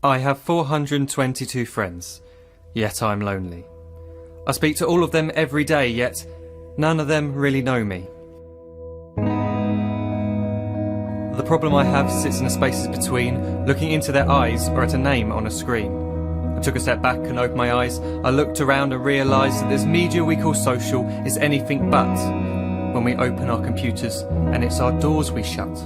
I have 422 friends, yet I'm lonely. I speak to all of them every day, yet none of them really know me. The problem I have sits in the spaces between looking into their eyes or at a name on a screen. I took a step back and opened my eyes. I looked around and realised that this media we call social is anything but when we open our computers and it's our doors we shut.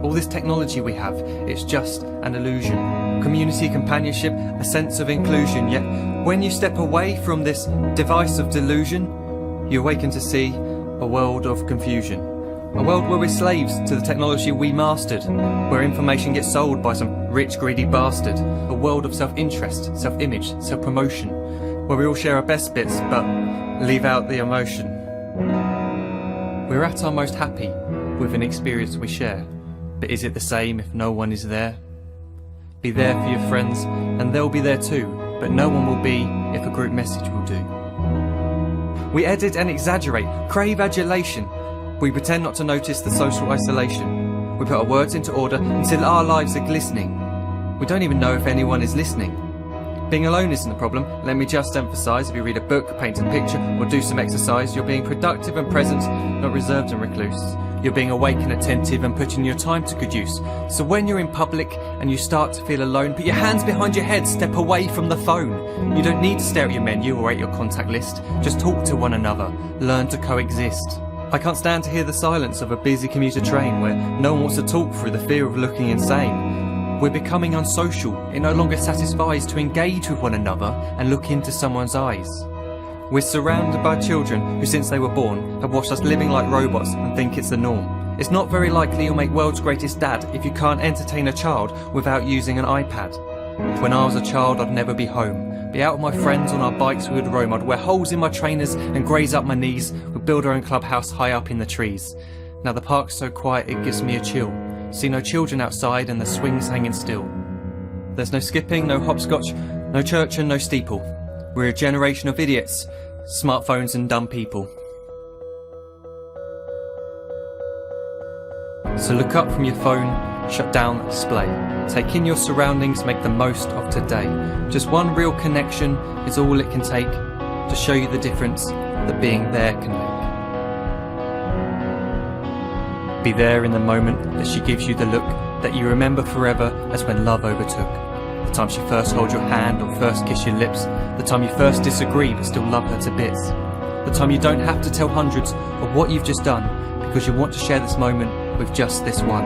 All this technology we have, it's just an illusion. Community, companionship, a sense of inclusion. Yet when you step away from this device of delusion, you awaken to see a world of confusion. A world where we're slaves to the technology we mastered, where information gets sold by some rich, greedy bastard. A world of self-interest, self-image, self-promotion, where we all share our best bits but leave out the emotion. We're at our most happy with an experience we share. But is it the same if no one is there? Be there for your friends and they'll be there too, but no one will be if a group message will do. We edit and exaggerate, crave adulation. We pretend not to notice the social isolation. We put our words into order until our lives are glistening. We don't even know if anyone is listening. Being alone isn't the problem. Let me just emphasise, if you read a book, paint a picture or do some exercise, you're being productive and present, not reserved and recluse. You're being awake and attentive and putting your time to good use. So when you're in public and you start to feel alone, put your hands behind your head, step away from the phone. You don't need to stare at your menu or at your contact list. Just talk to one another. Learn to coexist. I can't stand to hear the silence of a busy commuter train where no one wants to talk through the fear of looking insane. We're becoming unsocial. It no longer satisfies to engage with one another and look into someone's eyes. We're surrounded by children who since they were born have watched us living like robots and think it's the norm. It's not very likely you'll make world's greatest dad if you can't entertain a child without using an iPad. When I was a child I'd never be home. Be out with my friends on our bikes we would roam. I'd wear holes in my trainers and graze up my knees. We'd build our own clubhouse high up in the trees. Now the park's so quiet it gives me a chill. See no children outside and the swings hanging still. There's no skipping, no hopscotch, no church and no steeple. We're a generation of idiots, smartphones and dumb people. So look up from your phone, shut down the display. Take in your surroundings, make the most of today. Just one real connection is all it can take to show you the difference that being there can make. Be there in the moment that she gives you the look that you remember forever as when love overtook. The time she first holds your hand or first kiss your lips. The time you first disagree but still love her to bits. The time you don't have to tell hundreds of what you've just done because you want to share this moment with just this one.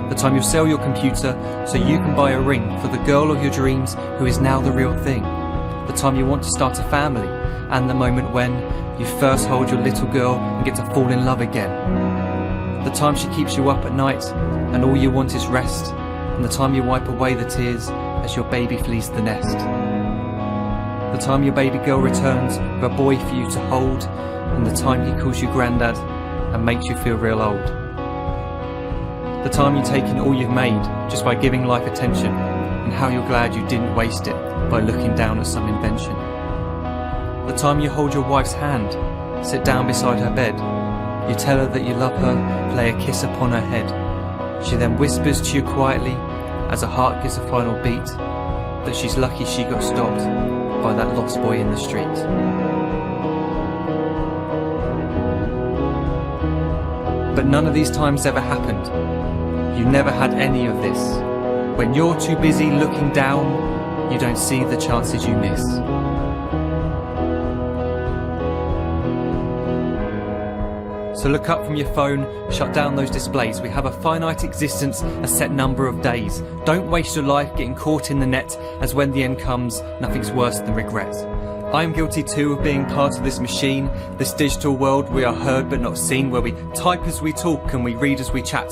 The time you sell your computer so you can buy a ring for the girl of your dreams who is now the real thing. The time you want to start a family and the moment when you first hold your little girl and get to fall in love again. The time she keeps you up at night and all you want is rest. And the time you wipe away the tears as your baby flees the nest. The time your baby girl returns with a boy for you to hold, and the time he calls you granddad and makes you feel real old. The time you take in all you've made just by giving life attention, and how you're glad you didn't waste it by looking down at some invention. The time you hold your wife's hand, sit down beside her bed, you tell her that you love her, lay a kiss upon her head. She then whispers to you quietly as her heart gives a final beat that she's lucky she got stopped by that lost boy in the street. But none of these times ever happened. You never had any of this. When you're too busy looking down, you don't see the chances you miss. So look up from your phone, shut down those displays. We have a finite existence, a set number of days. Don't waste your life getting caught in the net, as when the end comes, nothing's worse than regret. I am guilty too of being part of this machine, this digital world we are heard but not seen, where we type as we talk and we read as we chat,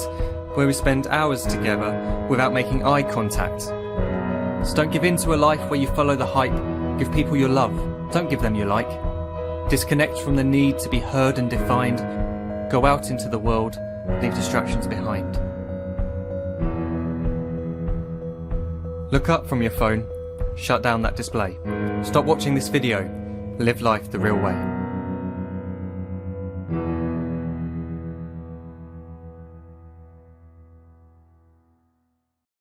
where we spend hours together without making eye contact. So don't give in to a life where you follow the hype. Give people your love, don't give them your like. Disconnect from the need to be heard and defined. Go out into the world, leave distractions behind. Look up from your phone, shut down that display. Stop watching this video, live life the real way.